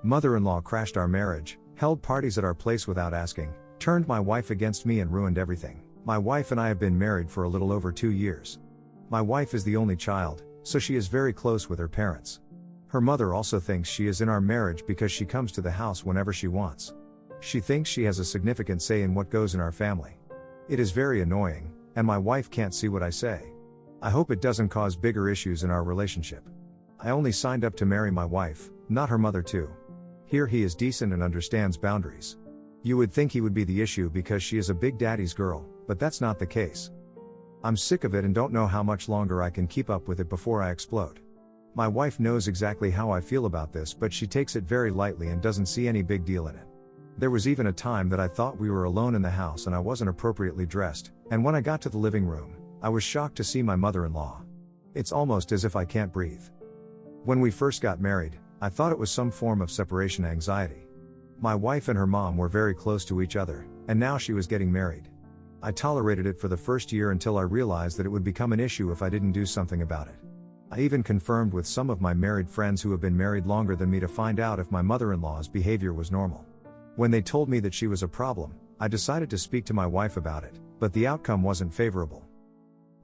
Mother-in-law crashed our marriage, held parties at our place without asking, turned my wife against me and ruined everything. My wife and I have been married for a little over 2 years. My wife is the only child, so she is very close with her parents. Her mother also thinks she is in our marriage because she comes to the house whenever she wants. She thinks she has a significant say in what goes in our family. It is very annoying, and my wife can't see what I say. I hope it doesn't cause bigger issues in our relationship. I only signed up to marry my wife, not her mother too. Here he is decent and understands boundaries. You would think he would be the issue because she is a big daddy's girl, but that's not the case. I'm sick of it and don't know how much longer I can keep up with it before I explode. My wife knows exactly how I feel about this, but she takes it very lightly and doesn't see any big deal in it. There was even a time that I thought we were alone in the house and I wasn't appropriately dressed, and when I got to the living room, I was shocked to see my mother-in-law. It's almost as if I can't breathe. When we first got married, I thought it was some form of separation anxiety. My wife and her mom were very close to each other, and now she was getting married. I tolerated it for the first year until I realized that it would become an issue if I didn't do something about it. I even confirmed with some of my married friends who have been married longer than me to find out if my mother-in-law's behavior was normal. When they told me that she was a problem, I decided to speak to my wife about it, but the outcome wasn't favorable.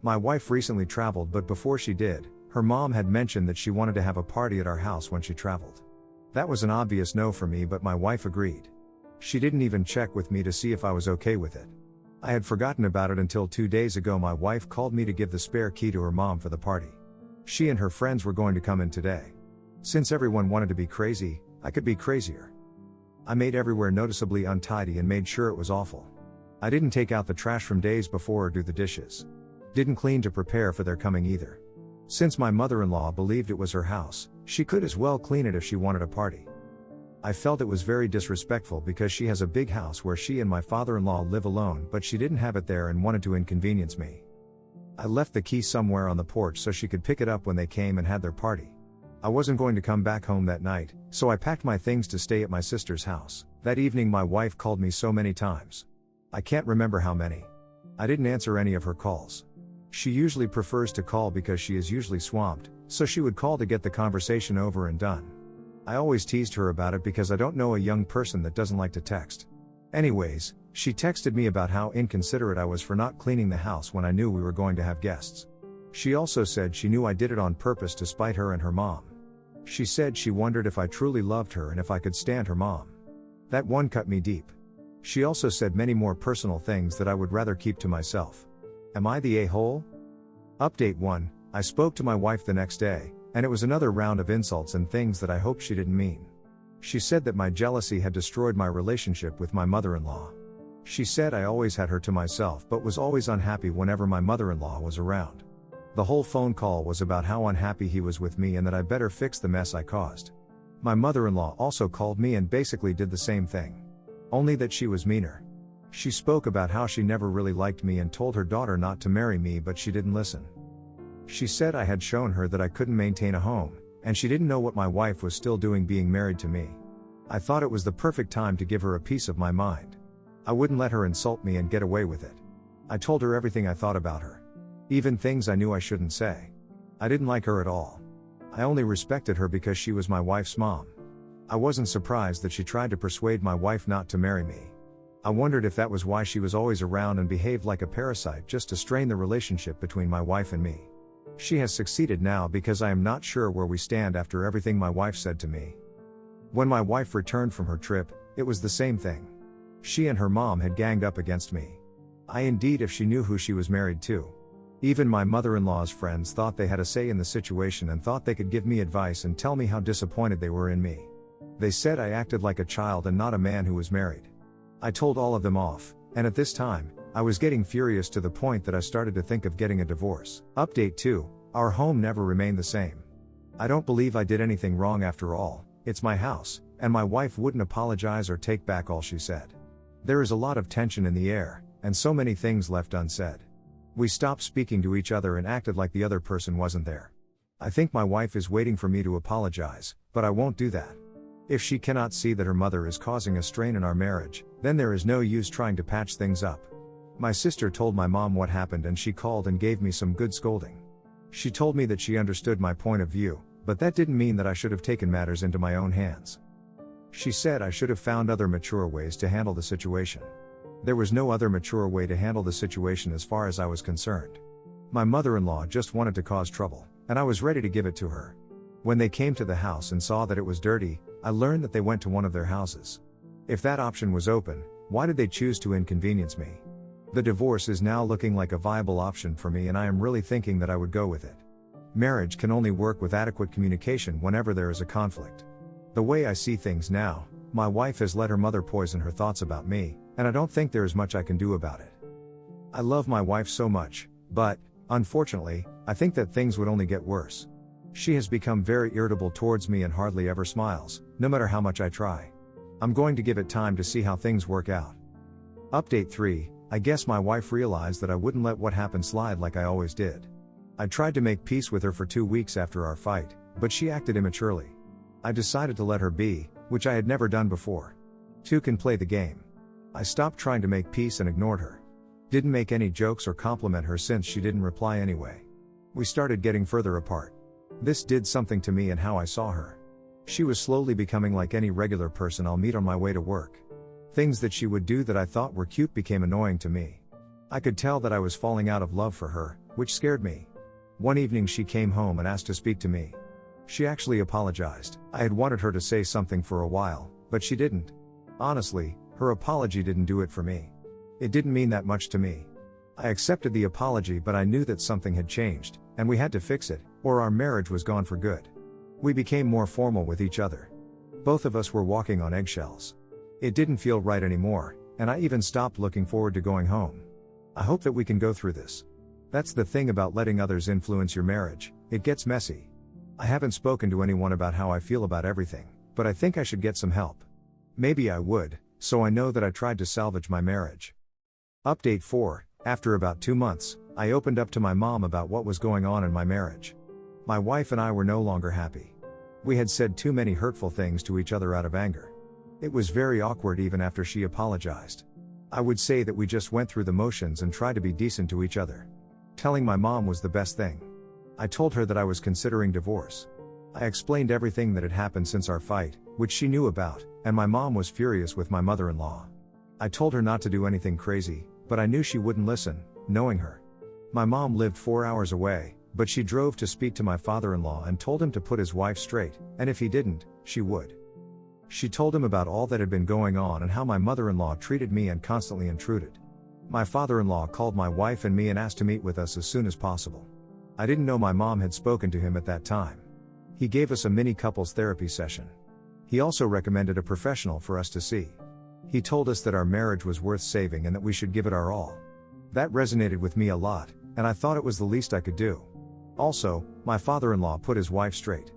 My wife recently traveled, but before she did, her mom had mentioned that she wanted to have a party at our house when she traveled. That was an obvious no for me, but my wife agreed. She didn't even check with me to see if I was okay with it. I had forgotten about it until 2 days ago. My wife called me to give the spare key to her mom for the party. She and her friends were going to come in today. Since everyone wanted to be crazy, I could be crazier. I made everywhere noticeably untidy and made sure it was awful. I didn't take out the trash from days before or do the dishes. Didn't clean to prepare for their coming either. Since my mother-in-law believed it was her house, she could as well clean it if she wanted a party. I felt it was very disrespectful because she has a big house where she and my father-in-law live alone, but she didn't have it there and wanted to inconvenience me. I left the key somewhere on the porch so she could pick it up when they came and had their party. I wasn't going to come back home that night, so I packed my things to stay at my sister's house. That evening my wife called me so many times. I can't remember how many. I didn't answer any of her calls. She usually prefers to call because she is usually swamped, so she would call to get the conversation over and done. I always teased her about it because I don't know a young person that doesn't like to text. Anyways, she texted me about how inconsiderate I was for not cleaning the house when I knew we were going to have guests. She also said she knew I did it on purpose to spite her and her mom. She said she wondered if I truly loved her and if I could stand her mom. That one cut me deep. She also said many more personal things that I would rather keep to myself. Am I the a-hole? Update 1. I spoke to my wife the next day, and it was another round of insults and things that I hope she didn't mean. She said that my jealousy had destroyed my relationship with my mother-in-law. She said I always had her to myself but was always unhappy whenever my mother-in-law was around. The whole phone call was about how unhappy he was with me and that I better fix the mess I caused. My mother-in-law also called me and basically did the same thing. Only that she was meaner. She spoke about how she never really liked me and told her daughter not to marry me, but she didn't listen. She said I had shown her that I couldn't maintain a home, and she didn't know what my wife was still doing being married to me. I thought it was the perfect time to give her a piece of my mind. I wouldn't let her insult me and get away with it. I told her everything I thought about her. Even things I knew I shouldn't say. I didn't like her at all. I only respected her because she was my wife's mom. I wasn't surprised that she tried to persuade my wife not to marry me. I wondered if that was why she was always around and behaved like a parasite just to strain the relationship between my wife and me. She has succeeded now because I am not sure where we stand after everything my wife said to me. When my wife returned from her trip, it was the same thing. She and her mom had ganged up against me. Indeed, if she knew who she was married to. Even my mother-in-law's friends thought they had a say in the situation and thought they could give me advice and tell me how disappointed they were in me. They said I acted like a child and not a man who was married. I told all of them off, and at this time, I was getting furious to the point that I started to think of getting a divorce. Update 2. Our home never remained the same. I don't believe I did anything wrong after all. It's my house, and my wife wouldn't apologize or take back all she said. There is a lot of tension in the air, and so many things left unsaid. We stopped speaking to each other and acted like the other person wasn't there. I think my wife is waiting for me to apologize, but I won't do that. If she cannot see that her mother is causing a strain in our marriage, then there is no use trying to patch things up. My sister told my mom what happened and she called and gave me some good scolding. She told me that she understood my point of view, but that didn't mean that I should have taken matters into my own hands. She said I should have found other mature ways to handle the situation. There was no other mature way to handle the situation as far as I was concerned. My mother-in-law just wanted to cause trouble, and I was ready to give it to her. When they came to the house and saw that it was dirty, I learned that they went to one of their houses. If that option was open, why did they choose to inconvenience me? The divorce is now looking like a viable option for me, and I am really thinking that I would go with it. Marriage can only work with adequate communication whenever there is a conflict. The way I see things now, my wife has let her mother poison her thoughts about me, and I don't think there is much I can do about it. I love my wife so much, but, unfortunately, I think that things would only get worse. She has become very irritable towards me and hardly ever smiles, no matter how much I try. I'm going to give it time to see how things work out. Update 3, I guess my wife realized that I wouldn't let what happened slide like I always did. I tried to make peace with her for 2 weeks after our fight, but she acted immaturely. I decided to let her be, which I had never done before. 2 can play the game. I stopped trying to make peace and ignored her. Didn't make any jokes or compliment her since she didn't reply anyway. We started getting further apart. This did something to me and how I saw her. She was slowly becoming like any regular person I'll meet on my way to work. Things that she would do that I thought were cute became annoying to me. I could tell that I was falling out of love for her, which scared me. One evening she came home and asked to speak to me. She actually apologized. I had wanted her to say something for a while, but she didn't. Honestly, her apology didn't do it for me. It didn't mean that much to me. I accepted the apology, but I knew that something had changed, and we had to fix it, or our marriage was gone for good. We became more formal with each other. Both of us were walking on eggshells. It didn't feel right anymore, and I even stopped looking forward to going home. I hope that we can go through this. That's the thing about letting others influence your marriage, it gets messy. I haven't spoken to anyone about how I feel about everything, but I think I should get some help. Maybe I would, so I know that I tried to salvage my marriage. Update 4, after about 2 months, I opened up to my mom about what was going on in my marriage. My wife and I were no longer happy. We had said too many hurtful things to each other out of anger. It was very awkward even after she apologized. I would say that we just went through the motions and tried to be decent to each other. Telling my mom was the best thing. I told her that I was considering divorce. I explained everything that had happened since our fight, which she knew about, and my mom was furious with my mother-in-law. I told her not to do anything crazy, but I knew she wouldn't listen, knowing her. My mom lived 4 hours away, but she drove to speak to my father-in-law and told him to put his wife straight, and if he didn't, she would. She told him about all that had been going on and how my mother-in-law treated me and constantly intruded. My father-in-law called my wife and me and asked to meet with us as soon as possible. I didn't know my mom had spoken to him at that time. He gave us a mini couples therapy session. He also recommended a professional for us to see. He told us that our marriage was worth saving and that we should give it our all. That resonated with me a lot, and I thought it was the least I could do. Also, my father-in-law put his wife straight.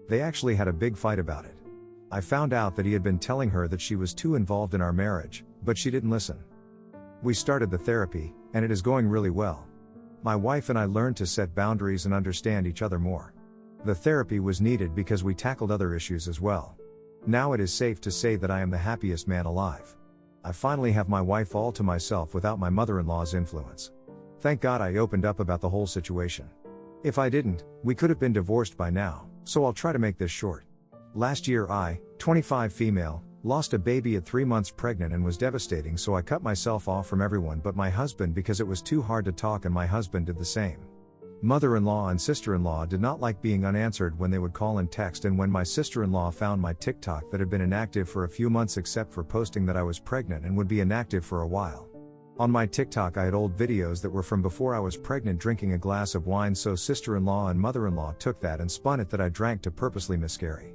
They actually had a big fight about it. I found out that he had been telling her that she was too involved in our marriage, but she didn't listen. We started the therapy, and it is going really well. My wife and I learned to set boundaries and understand each other more. The therapy was needed because we tackled other issues as well. Now it is safe to say that I am the happiest man alive. I finally have my wife all to myself without my mother-in-law's influence. Thank God I opened up about the whole situation. If I didn't, we could have been divorced by now, so I'll try to make this short. Last year I, 25 female, lost a baby at 3 months pregnant and was devastating, so I cut myself off from everyone but my husband because it was too hard to talk, and my husband did the same. Mother-in-law and sister-in-law did not like being unanswered when they would call and text, and when my sister-in-law found my TikTok that had been inactive for a few months except for posting that I was pregnant and would be inactive for a while. On my TikTok I had old videos that were from before I was pregnant drinking a glass of wine, so sister-in-law and mother-in-law took that and spun it that I drank to purposely miscarry.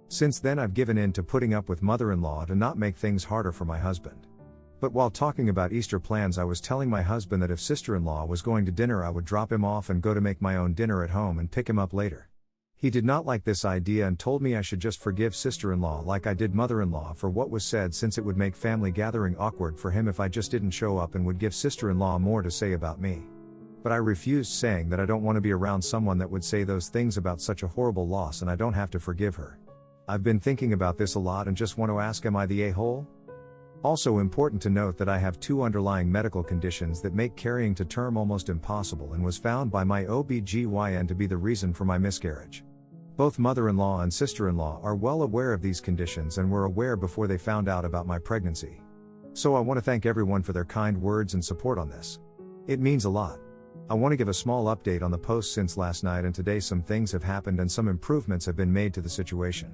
Since then I've given in to putting up with mother-in-law to not make things harder for my husband. But while talking about Easter plans, I was telling my husband that if sister-in-law was going to dinner I would drop him off and go to make my own dinner at home and pick him up later. He did not like this idea and told me I should just forgive sister-in-law like I did mother-in-law for what was said, since it would make family gathering awkward for him if I just didn't show up, and would give sister-in-law more to say about me. But I refused, saying that I don't want to be around someone that would say those things about such a horrible loss, and I don't have to forgive her. I've been thinking about this a lot and just want to ask, am I the a-hole? Also important to note that I have 2 underlying medical conditions that make carrying to term almost impossible, and was found by my OB/GYN to be the reason for my miscarriage. Both mother-in-law and sister-in-law are well aware of these conditions and were aware before they found out about my pregnancy. So I want to thank everyone for their kind words and support on this. It means a lot. I want to give a small update on the post since last night, and today some things have happened and some improvements have been made to the situation.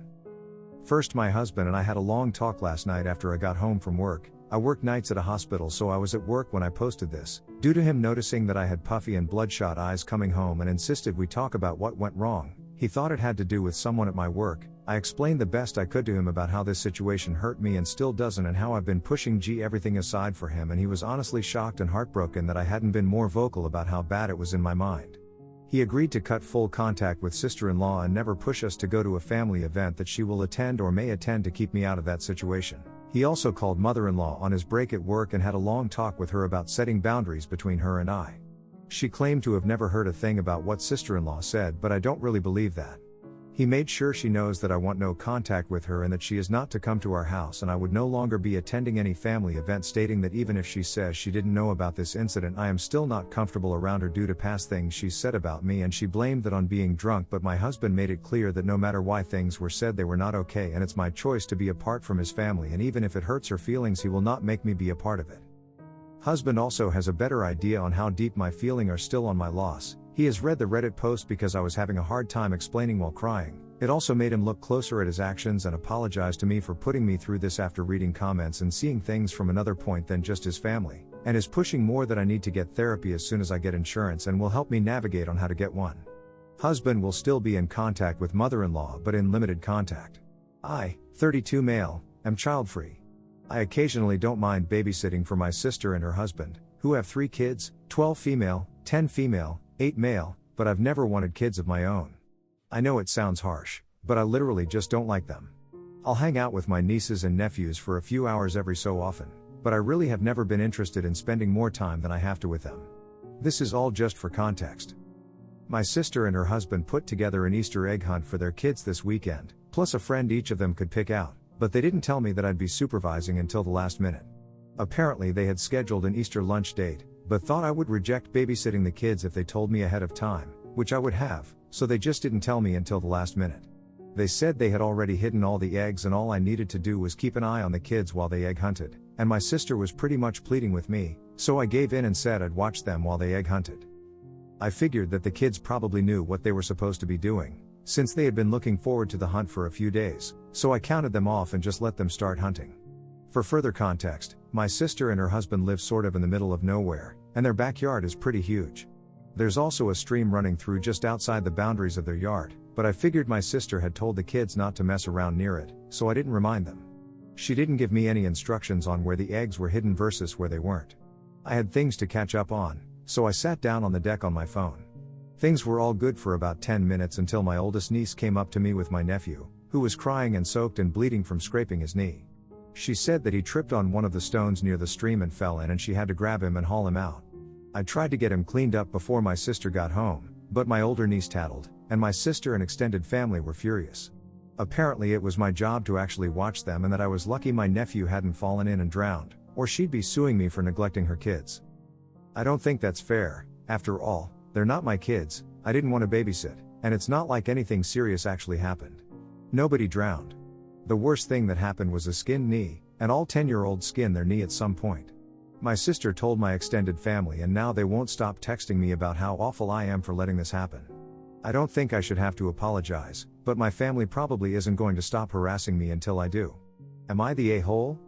First, my husband and I had a long talk last night after I got home from work. I work nights at a hospital, so I was at work when I posted this, due to him noticing that I had puffy and bloodshot eyes coming home and insisted we talk about what went wrong. He thought it had to do with someone at my work. I explained the best I could to him about how this situation hurt me and still doesn't, and how I've been pushing everything aside for him, and he was honestly shocked and heartbroken that I hadn't been more vocal about how bad it was in my mind. He agreed to cut full contact with sister-in-law and never push us to go to a family event that she will attend or may attend to keep me out of that situation. He also called mother-in-law on his break at work and had a long talk with her about setting boundaries between her and I. She claimed to have never heard a thing about what sister-in-law said, but I don't really believe that. He made sure she knows that I want no contact with her and that she is not to come to our house, and I would no longer be attending any family event, stating that even if she says she didn't know about this incident, I am still not comfortable around her due to past things she's said about me, and she blamed that on being drunk, but my husband made it clear that no matter why things were said, they were not okay, and it's my choice to be apart from his family, and even if it hurts her feelings, he will not make me be a part of it. Husband also has a better idea on how deep my feelings are still on my loss. He has read the Reddit post because I was having a hard time explaining while crying. It also made him look closer at his actions and apologize to me for putting me through this after reading comments and seeing things from another point than just his family, and is pushing more that I need to get therapy as soon as I get insurance, and will help me navigate on how to get one. Husband will still be in contact with mother-in-law, but in limited contact. I, 32 male, am child-free. I occasionally don't mind babysitting for my sister and her husband, who have 3 kids, 12 female, 10 female, 8 male, but I've never wanted kids of my own. I know it sounds harsh, but I literally just don't like them. I'll hang out with my nieces and nephews for a few hours every so often, but I really have never been interested in spending more time than I have to with them. This is all just for context. My sister and her husband put together an Easter egg hunt for their kids this weekend, plus a friend each of them could pick out, but they didn't tell me that I'd be supervising until the last minute. Apparently they had scheduled an Easter lunch date, but thought I would reject babysitting the kids if they told me ahead of time, which I would have, so they just didn't tell me until the last minute. They said they had already hidden all the eggs and all I needed to do was keep an eye on the kids while they egg hunted, and my sister was pretty much pleading with me, so I gave in and said I'd watch them while they egg hunted. I figured that the kids probably knew what they were supposed to be doing, since they had been looking forward to the hunt for a few days, so I counted them off and just let them start hunting. For further context, my sister and her husband live sort of in the middle of nowhere, and their backyard is pretty huge. There's also a stream running through just outside the boundaries of their yard, but I figured my sister had told the kids not to mess around near it, so I didn't remind them. She didn't give me any instructions on where the eggs were hidden versus where they weren't. I had things to catch up on, so I sat down on the deck on my phone. Things were all good for about 10 minutes until my oldest niece came up to me with my nephew, who was crying and soaked and bleeding from scraping his knee. She said that he tripped on one of the stones near the stream and fell in, and she had to grab him and haul him out. I tried to get him cleaned up before my sister got home, but my older niece tattled, and my sister and extended family were furious. Apparently it was my job to actually watch them, and that I was lucky my nephew hadn't fallen in and drowned, or she'd be suing me for neglecting her kids. I don't think that's fair. After all, they're not my kids. I didn't want to babysit, and it's not like anything serious actually happened. Nobody drowned. The worst thing that happened was a skinned knee, and all 10-year-olds skin their knee at some point. My sister told my extended family, and now they won't stop texting me about how awful I am for letting this happen. I don't think I should have to apologize, but my family probably isn't going to stop harassing me until I do. Am I the a-hole?